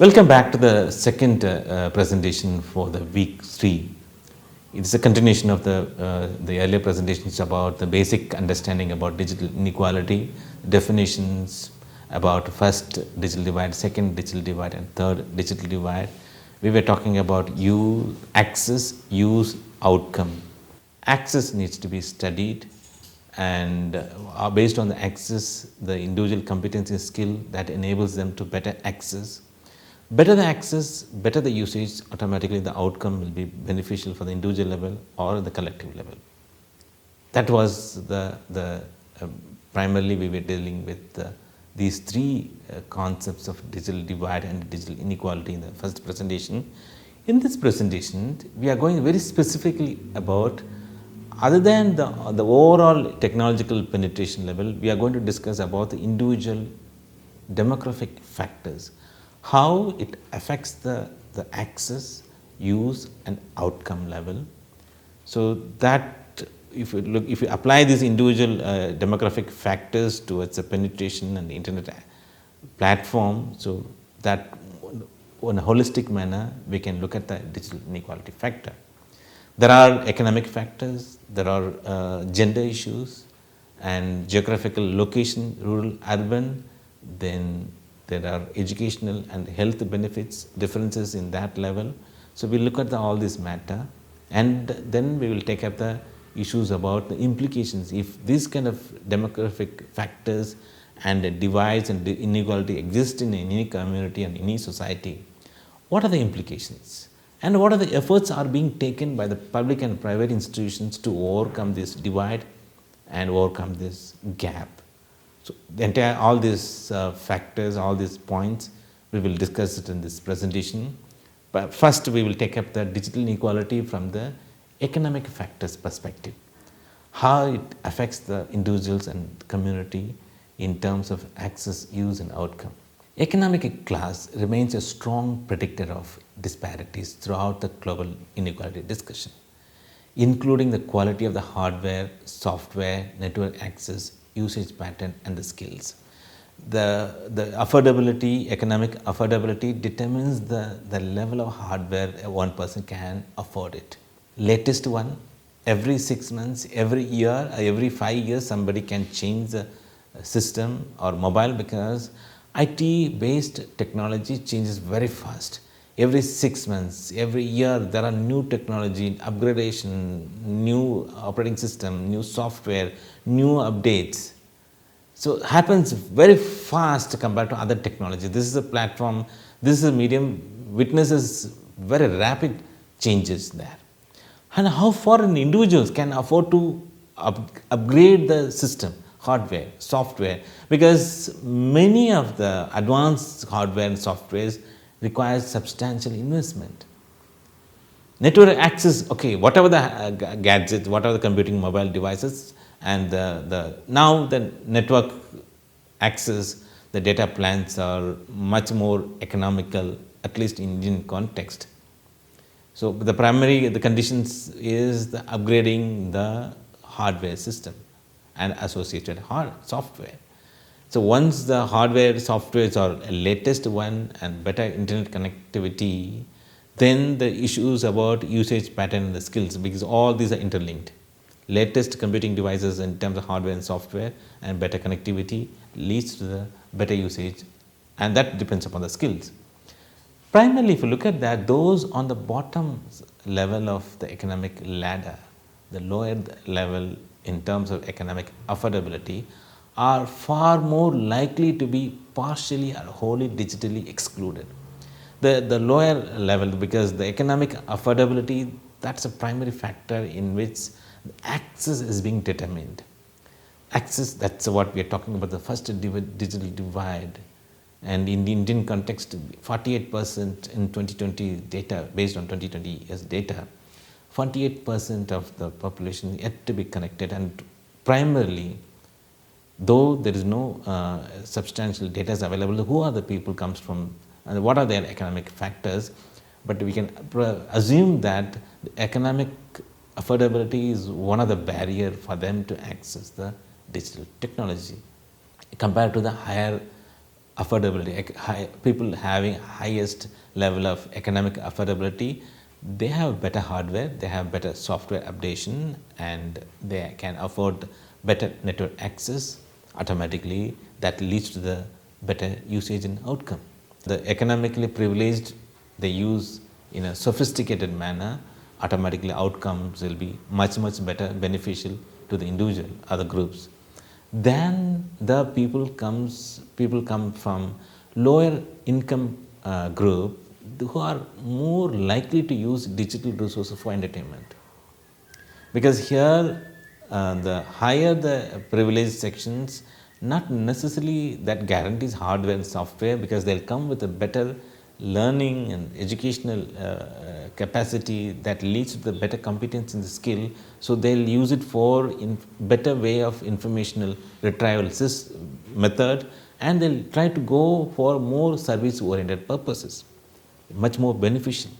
Welcome back to the second presentation for the week 3. It's a continuation of the earlier presentations about the basic understanding about digital inequality, definitions about first digital divide, second digital divide, and third digital divide. We were talking about access, use, outcome. Access needs to be studied, and based on the access, the individual competency skill that enables them to better access. Better the access, better the usage, automatically the outcome will be beneficial for the individual level or the collective level. That was primarily we were dealing with these three concepts of digital divide and digital inequality in the first presentation. In this presentation, we are going very specifically about, other than the overall technological penetration level, we are going to discuss about the individual demographic factors, how it affects the access, use, and outcome level. So that if you apply these individual demographic factors towards the penetration and the internet platform, so that in a holistic manner we can look at the digital inequality factor. There are economic factors, there are gender issues and geographical location, rural, urban, then there are educational and health benefits, differences in that level. So we look at all this matter, and then we will take up the issues about the implications. If these kind of demographic factors and the divides and the inequality exist in any community and any society, what are the implications? And what are the efforts are being taken by the public and private institutions to overcome this divide and overcome this gap? So the entire, all these factors, all these points, we will discuss it in this presentation. But first we will take up the digital inequality from the economic factors perspective, how it affects the individuals and community in terms of access, use, and outcome. Economic class remains a strong predictor of disparities throughout the global inequality discussion, including the quality of the hardware, software, network access, usage pattern, and the skills. The affordability, economic affordability determines the level of hardware one person can afford it. Latest one, every 6 months, every year, every 5 years, somebody can change the system or mobile, because IT based technology changes very fast. Every 6 months, every year, there are new technology, upgradation, new operating system, new software, new updates. So it happens very fast compared to other technology. This is a platform, this is a medium, witnesses very rapid changes there. And how far individuals can afford to upgrade the system, hardware, software, because many of the advanced hardware and softwares requires substantial investment. Network access, okay, whatever the gadgets, whatever the computing mobile devices, and now the network access, the data plans are much more economical, at least in Indian context. So the conditions is the upgrading the hardware system and associated software. So once the hardware softwares are latest one and better internet connectivity, then the issues about usage pattern and the skills, because all these are interlinked. Latest computing devices in terms of hardware and software and better connectivity leads to the better usage, and that depends upon the skills. Primarily, if you look at that, those on the bottom level of the economic ladder, the lower level in terms of economic affordability, are far more likely to be partially or wholly digitally excluded. The lower level, because the economic affordability, that's a primary factor in which access is being determined. Access, that's what we are talking about, the first digital divide. And in the Indian context, 48% in 2020 data, based on 2020 years data, 48% of the population yet to be connected, and primarily, though there is no substantial data is available, who are the people comes from and what are their economic factors, but we can assume that the economic affordability is one of the barrier for them to access the digital technology compared to the higher affordability, people having highest level of economic affordability, they have better hardware, they have better software updation, and they can afford better network access. Automatically that leads to the better usage and outcome. The economically privileged, they use in a sophisticated manner, automatically outcomes will be much better beneficial to the individual or the groups. Then the people come from lower income group who are more likely to use digital resources for entertainment, because here the higher the privileged sections, not necessarily that guarantees hardware and software, because they'll come with a better learning and educational capacity that leads to the better competence in the skill. So they'll use it for in better way of informational retrieval method, and they'll try to go for more service oriented purposes, much more beneficial.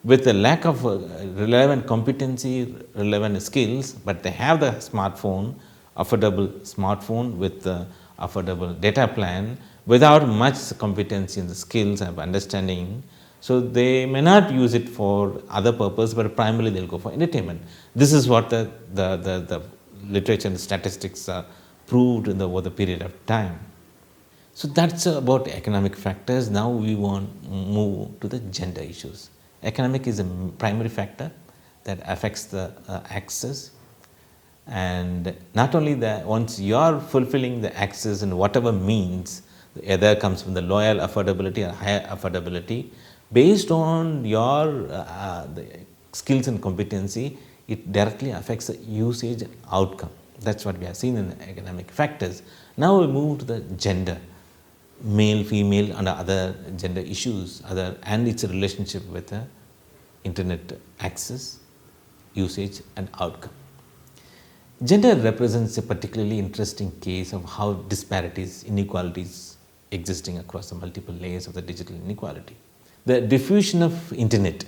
With the lack of relevant competency, relevant skills, but they have the smartphone, affordable smartphone with the affordable data plan, without much competency in the skills of understanding. So they may not use it for other purpose, but primarily they'll go for entertainment. This is what the literature and the statistics are proved over the period of time. So that's about economic factors. Now we want to move to the gender issues. Economic is a primary factor that affects the access, and not only that, once you are fulfilling the access in whatever means, either comes from the lower affordability or higher affordability, based on your the skills and competency, it directly affects the usage and outcome. That's what we have seen in the economic factors. Now we move to the gender, male, female, and other gender issues, and its relationship with the internet access, usage, and outcome. Gender represents a particularly interesting case of how disparities, inequalities existing across the multiple layers of the digital inequality. The diffusion of internet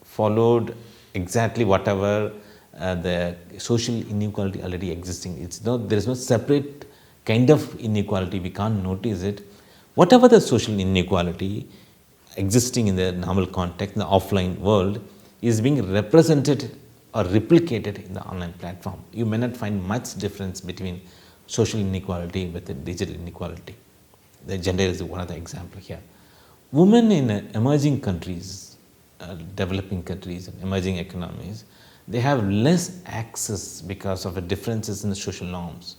followed exactly whatever the social inequality already existing. There is no separate kind of inequality, we can't notice it. Whatever the social inequality existing in the normal context, in the offline world, is being represented or replicated in the online platform. You may not find much difference between social inequality with the digital inequality. The gender is one of the example here. Women in emerging countries, developing countries and emerging economies, they have less access because of the differences in the social norms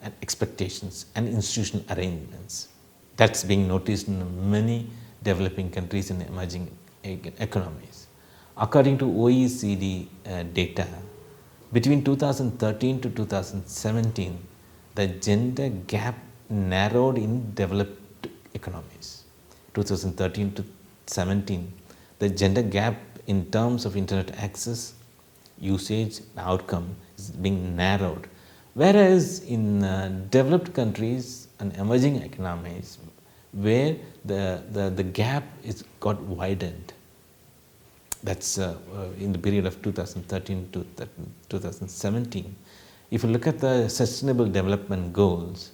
and expectations and institutional arrangements. That's being noticed in many developing countries and emerging economies. According to OECD data, between 2013 to 2017, the gender gap narrowed in developed economies. 2013 to 17, the gender gap in terms of internet access, usage, and outcome is being narrowed. Whereas in developed countries and emerging economies, where the gap is got widened. That's in the period of 2013 to 2017. If you look at the Sustainable Development Goals,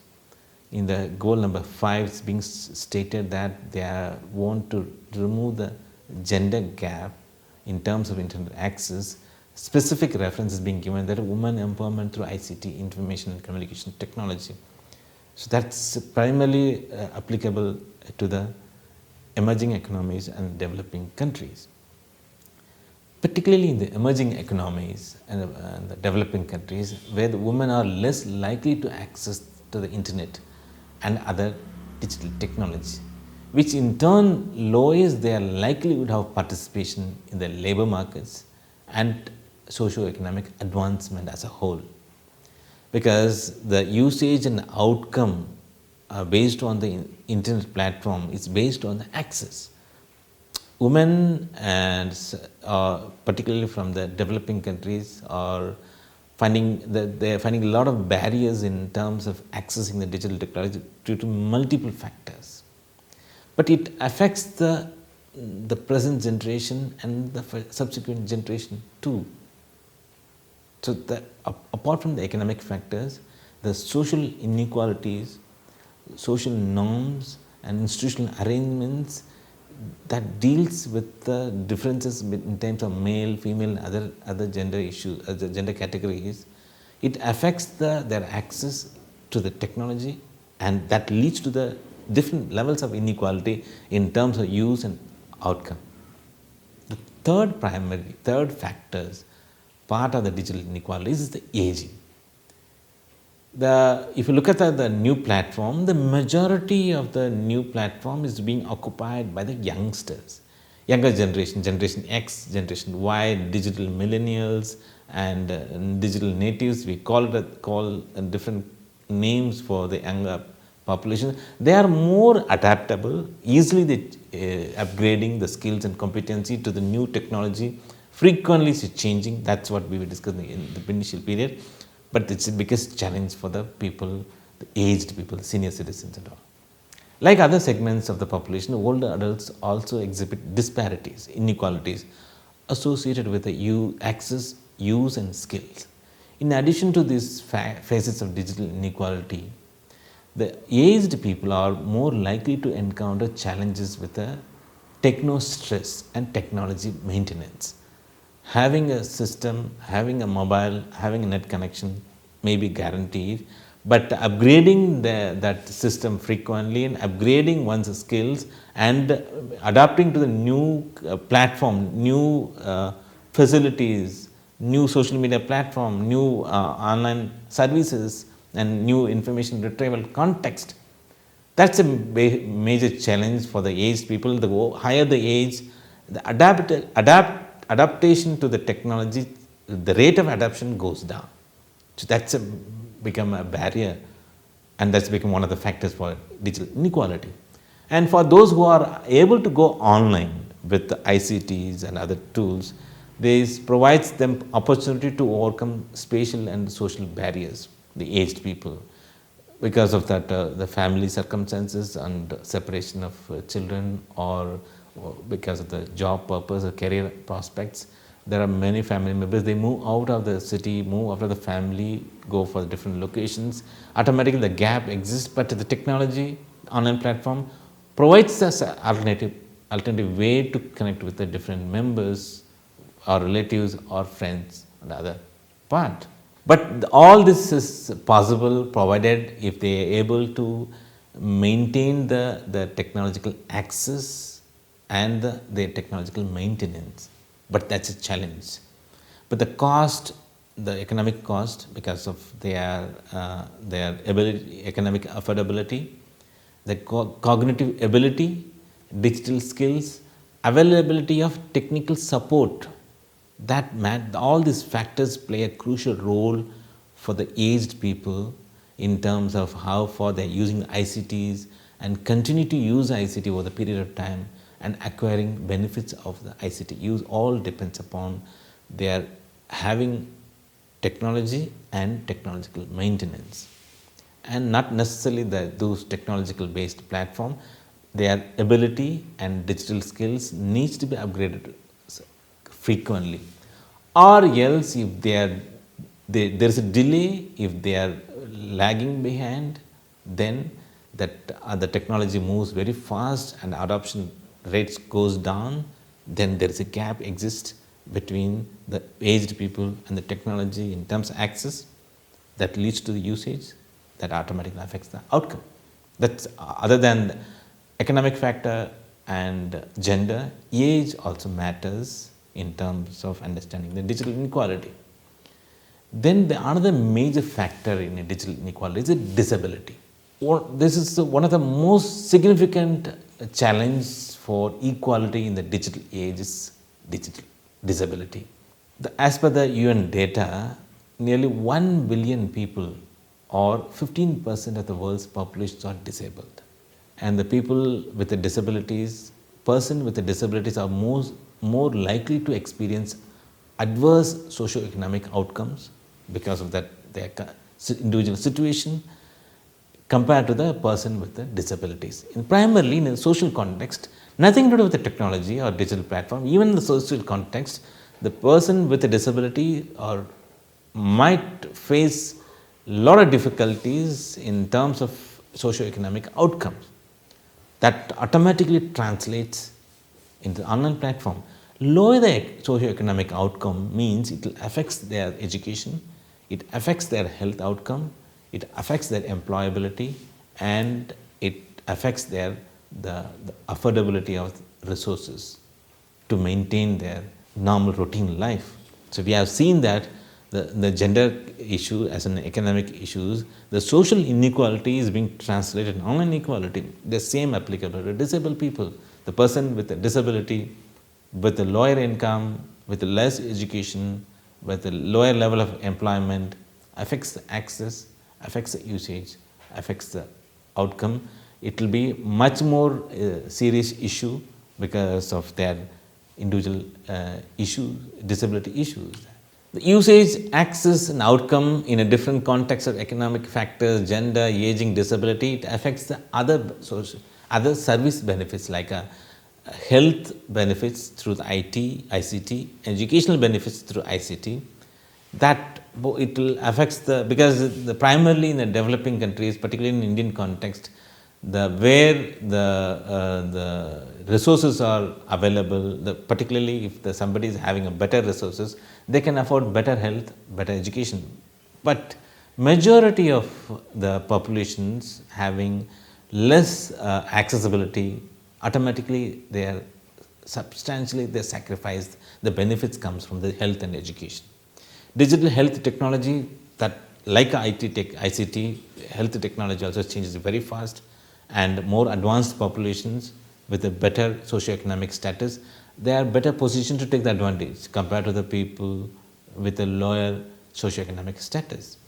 in the goal number 5, it's being stated that they want to remove the gender gap in terms of internet access. Specific reference is being given that women empowerment through ICT, information and communication technology. So that's primarily applicable to the emerging economies and developing countries. Particularly in the emerging economies and the developing countries, where the women are less likely to access to the internet and other digital technology, which in turn lowers their likelihood of participation in the labor markets and socio-economic advancement as a whole. Because the usage and outcome based on the internet platform is based on the access. Women, and particularly from the developing countries, are finding that they are finding a lot of barriers in terms of accessing the digital technology due to multiple factors. But it affects the present generation and the subsequent generation too. So apart from the economic factors, the social inequalities, social norms, and institutional arrangements that deals with the differences in terms of male, female, other gender issues, other gender categories. It affects their access to the technology, and that leads to the different levels of inequality in terms of use and outcome. The third factors, part of the digital inequalities is the aging. If you look at the new platform, the majority of the new platform is being occupied by the youngsters, younger generation, Generation X, Generation Y, digital millennials, and digital natives. We call different names for the younger population. They are more adaptable, easily upgrading the skills and competency to the new technology. Frequently it's changing. That's what we were discussing in the initial period. But it's the biggest challenge for the people, the aged people, senior citizens and all. Like other segments of the population, older adults also exhibit disparities, inequalities associated with the access, use and skills. In addition to these phases of digital inequality, the aged people are more likely to encounter challenges with the techno stress and technology maintenance. Having a system, having a mobile, having a net connection may be guaranteed, but upgrading that system frequently and upgrading one's skills and adapting to the new platform, new facilities, new social media platform, new online services and new information retrieval context, that's a major challenge for the aged people. The higher the age, the adaptation to the technology, the rate of adoption goes down. So that's become a barrier, and that's become one of the factors for digital inequality. And for those who are able to go online with the ICTs and other tools, this provides them opportunity to overcome spatial and social barriers, the aged people. Because of that, the family circumstances and separation of children, or because of the job purpose or career prospects, there are many family members, they move out of the city, move out of the family, go for different locations. Automatically the gap exists, but the technology, online platform provides us an alternative way to connect with the different members or relatives or friends and other part. But all this is possible provided if they are able to maintain the technological access and the technological maintenance. But that's a challenge. But the cost, the economic cost, because of their ability, economic affordability, the cognitive ability, digital skills, availability of technical support, all these factors play a crucial role for the aged people in terms of how far they are using the ICTs and continue to use ICT over the period of time and acquiring benefits of the ICT use. All depends upon their having technology and technological maintenance, and not necessarily those technological based platform. Their ability and digital skills needs to be upgraded frequently, or else if there is a delay, if they are lagging behind, then the technology moves very fast and adoption rates goes down, then there is a gap exists between the aged people and the technology in terms of access that leads to the usage that automatically affects the outcome. That's other than the economic factor and gender, age also matters in terms of understanding the digital inequality. Then another major factor in a digital inequality is a disability. This is one of the most significant challenges for equality in the digital age is digital disability. As per the UN data, nearly 1 billion people, or 15% of the world's population, are disabled. And the people with the disabilities, are more likely to experience adverse socio-economic outcomes because of their individual situation compared to the person with the disabilities. Primarily in a social context, nothing to do with the technology or digital platform, even in the social context, the person with a disability might face a lot of difficulties in terms of socio-economic outcomes. that automatically translates into the online platform. Lower the socioeconomic outcome means it affects their education, it affects their health outcome, it affects their employability, and it affects the affordability of resources to maintain their normal routine life. So we have seen that the gender issue as an economic issue, the social inequality is being translated in online equality. The same applicable to disabled people. The person with a disability, with a lower income, with less education, with a lower level of employment, affects the access, affects the usage, affects the outcome. It will be much more serious issue because of their individual disability issues. The usage, access and outcome in a different context of economic factors, gender, aging, disability, it affects the other service benefits like health benefits through the IT, ICT, educational benefits through ICT. That it will affects because primarily in the developing countries, particularly in Indian context, where the resources are available, particularly if somebody is having a better resources, they can afford better health, better education. But majority of the populations having less accessibility, automatically they sacrifice the benefits comes from the health and education. Digital health technology, that like ICT, health technology also changes very fast, and more advanced populations with a better socioeconomic status, they are better positioned to take the advantage compared to the people with a lower socioeconomic status.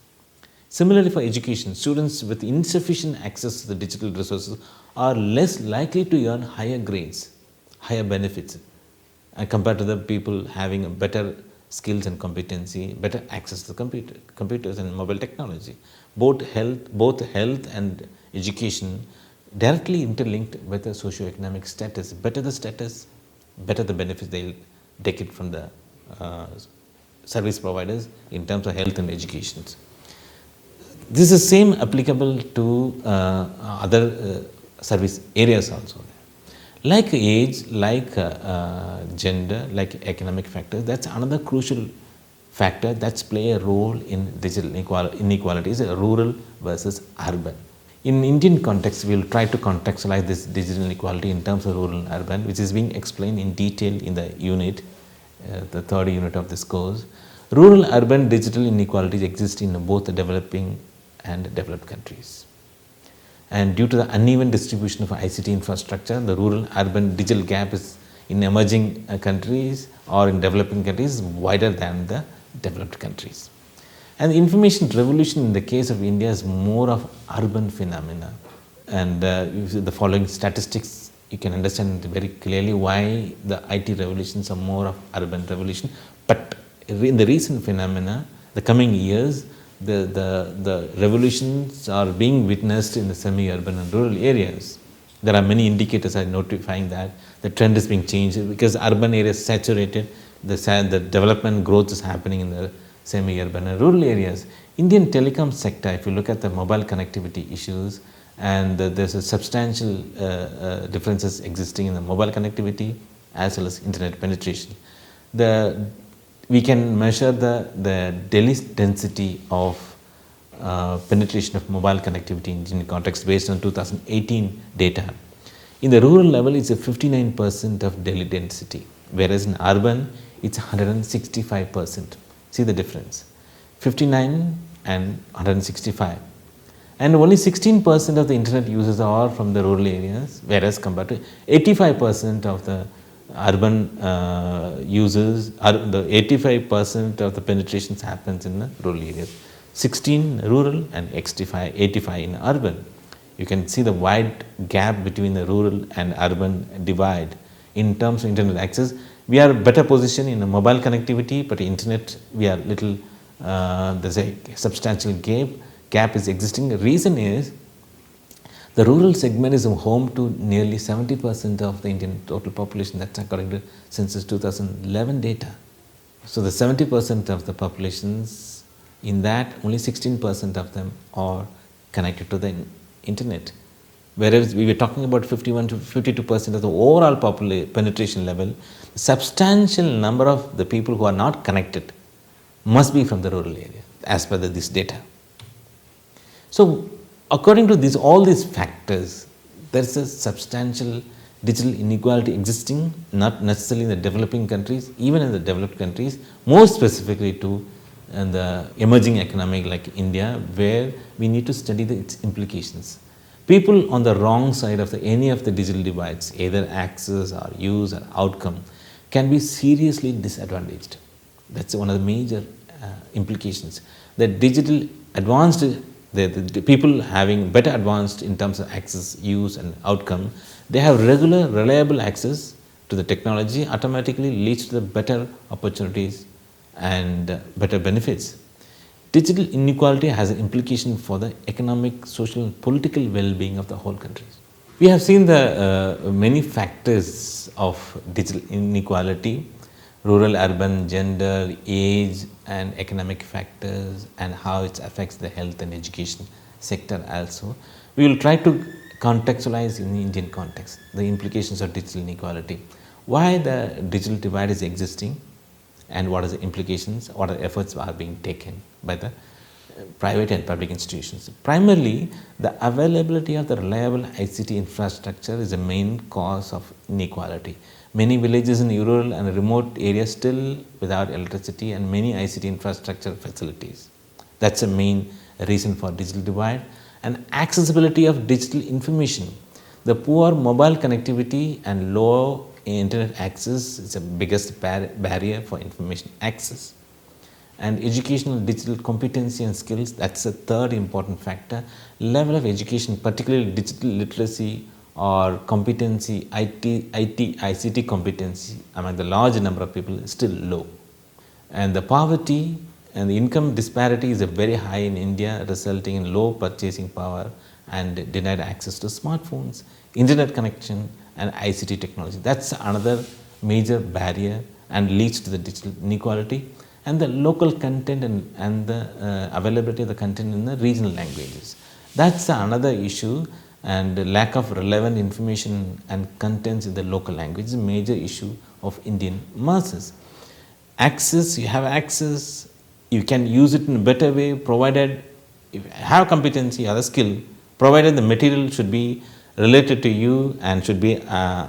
Similarly, for education, students with insufficient access to the digital resources are less likely to earn higher grades, higher benefits, compared to the people having a better skills and competency, better access to computers and mobile technology. Both health and education directly interlinked with the socioeconomic status. Better the status, better the benefits they'll take it from the service providers in terms of health and education. This is same applicable to other service areas also. Like age, like gender, like economic factors, that's another crucial factor that's play a role in digital inequalities, rural versus urban. In Indian context, we will try to contextualize this digital inequality in terms of rural and urban, which is being explained in detail in the unit, the third unit of this course. Rural-urban digital inequalities exist in both the developing and developed countries. And due to the uneven distribution of ICT infrastructure, the rural-urban digital gap is in emerging countries or in developing countries wider than the developed countries. And the information revolution in the case of India is more of urban phenomena. And the following statistics, you can understand very clearly why the IT revolutions are more of urban revolution. But in the recent phenomena, the coming years, the revolutions are being witnessed in the semi-urban and rural areas. There are many indicators are notifying that the trend is being changed because urban areas saturated, the development growth is happening in the semi-urban and rural areas. Indian telecom sector, if you look at the mobile connectivity issues, and there's a substantial differences existing in the mobile connectivity as well as internet penetration. We can measure the Delhi's density of penetration of mobile connectivity in Indian context based on 2018 data. In the rural level, it's a 59% of Delhi density, whereas in urban, it's 165%. See the difference, 59 and 165. And only 16% of the internet users are from the rural areas, whereas compared to 85% of the urban users, the 85% of the penetrations happens in the rural areas. 16 rural and 85 in urban. You can see the wide gap between the rural and urban divide in terms of internet access. We are better positioned in the mobile connectivity, but internet we are little, there's a substantial gap is existing. The reason is the rural segment is home to nearly 70% of the Indian total population. That's according to census 2011 data. So the 70% of the populations, in that only 16% of them are connected to the internet. whereas we were talking about 51 to 52% of the overall penetration level, substantial number of the people who are not connected must be from the rural area as per this data. So, according to all these factors, there is a substantial digital inequality existing, not necessarily in the developing countries, even in the developed countries, more specifically to the emerging economic like India, where we need to study its implications. People on the wrong side of any of the digital divides, either access or use or outcome, can be seriously disadvantaged. That's one of the major implications. The digital advanced, the people having better advanced in terms of access, use and outcome, they have regular, reliable access to the technology, automatically leads to the better opportunities and better benefits. Digital inequality has an implication for the economic, social, political well-being of the whole country. We have seen the many factors of digital inequality: rural, urban, gender, age and economic factors, and how it affects the health and education sector also. We will try to contextualize in the Indian context the implications of digital inequality, why the digital divide is existing, and what are the implications, what are the efforts are being taken by the private and public institutions. Primarily, the availability of the reliable ICT infrastructure is the main cause of inequality. Many villages in rural and remote areas still without electricity and many ICT infrastructure facilities. That's the main reason for digital divide. And accessibility of digital information. The poor mobile connectivity and low internet access is the biggest barrier for information access. And educational digital competency and skills, that's the third important factor. Level of education, particularly digital literacy or competency, ICT competency among the large number of people is still low. And the poverty and the income disparity is very high in India, resulting in low purchasing power and denied access to smartphones, internet connection and ICT technology. That's another major barrier and leads to the digital inequality. And the local content and the availability of the content in the regional languages. That's another issue, and the lack of relevant information and contents in the local language is a major issue of Indian masses. Access, you have access, you can use it in a better way provided if you have competency or a skill, provided the material should be related to you and should be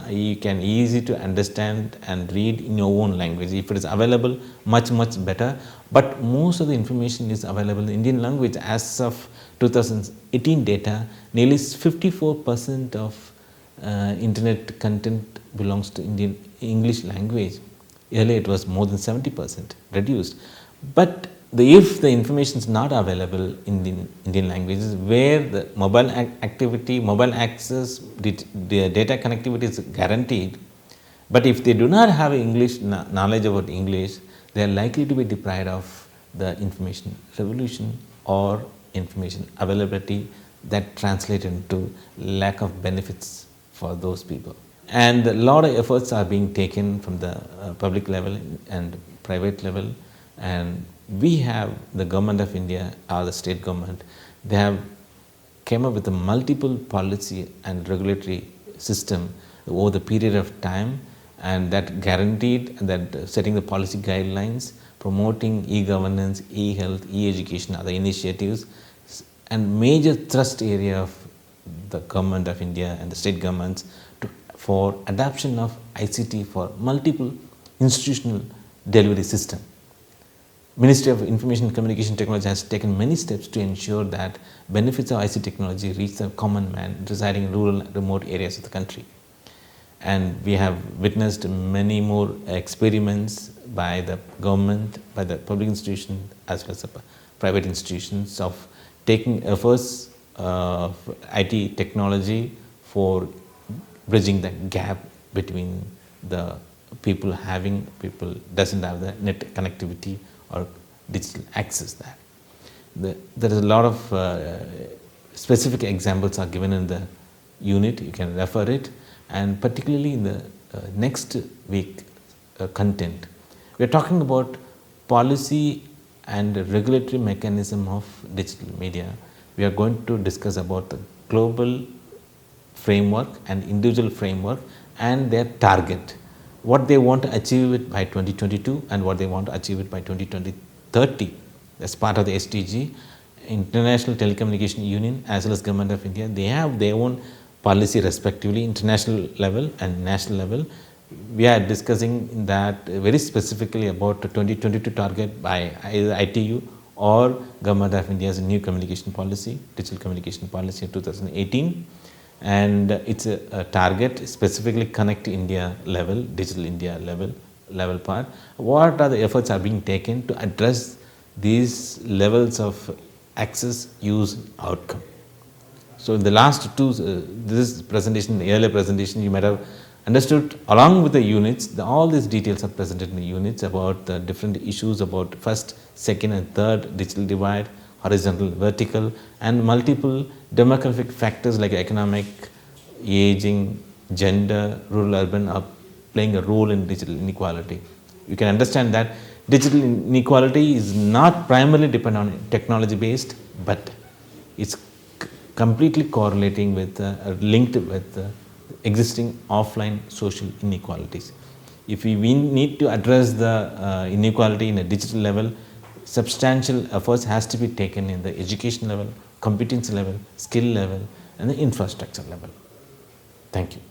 you can easy to understand and read in your own language. If it is available, much better. But most of the information is available in Indian language. As of 2018 data, nearly 54% of internet content belongs to Indian English language. Earlier it was more than 70% reduced. But if the information is not available in the Indian languages, where the mobile activity, mobile access, the data connectivity is guaranteed, but if they do not have English knowledge about English, they are likely to be deprived of the information revolution or information availability that translate into lack of benefits for those people. And a lot of efforts are being taken from the public level and private level, and we have the government of India or the state government, they have came up with a multiple policy and regulatory system over the period of time, and that guaranteed that setting the policy guidelines, promoting e-governance, e-health, e-education, other initiatives, and major thrust area of the government of India and the state governments for adoption of ICT for multiple institutional delivery system. Ministry of Information and Communication Technology has taken many steps to ensure that benefits of ICT technology reach the common man residing in rural and remote areas of the country. And we have witnessed many more experiments by the government, by the public institutions as well as the private institutions of taking efforts of IT technology for bridging the gap between the people doesn't have the net connectivity or digital access that. There is a lot of specific examples are given in the unit, you can refer it, and particularly in the next week content, we are talking about policy and regulatory mechanism of digital media. We are going to discuss about the global framework and individual framework and their target, what they want to achieve it by 2022 and what they want to achieve it by 2030 as part of the SDG. International Telecommunication Union as well as Government of India, they have their own policy respectively, international level and national level. We are discussing that very specifically about the 2022 target by either ITU or Government of India's new communication policy, digital communication policy of 2018, and it's a target specifically Connect India level, Digital India level part. What are the efforts are being taken to address these levels of access, use, outcome? So, in the last two, this presentation, the earlier presentation, you might have understood along with the units, all these details are presented in the units about the different issues about first, second and third digital divide, horizontal, vertical and multiple demographic factors like economic, aging, gender, rural, urban are playing a role in digital inequality. You can understand that digital inequality is not primarily dependent on technology based, but it's completely correlating with, linked with existing offline social inequalities. If we need to address the inequality in a digital level, substantial efforts has to be taken in the education level, competence level, skill level and the infrastructure level. Thank you.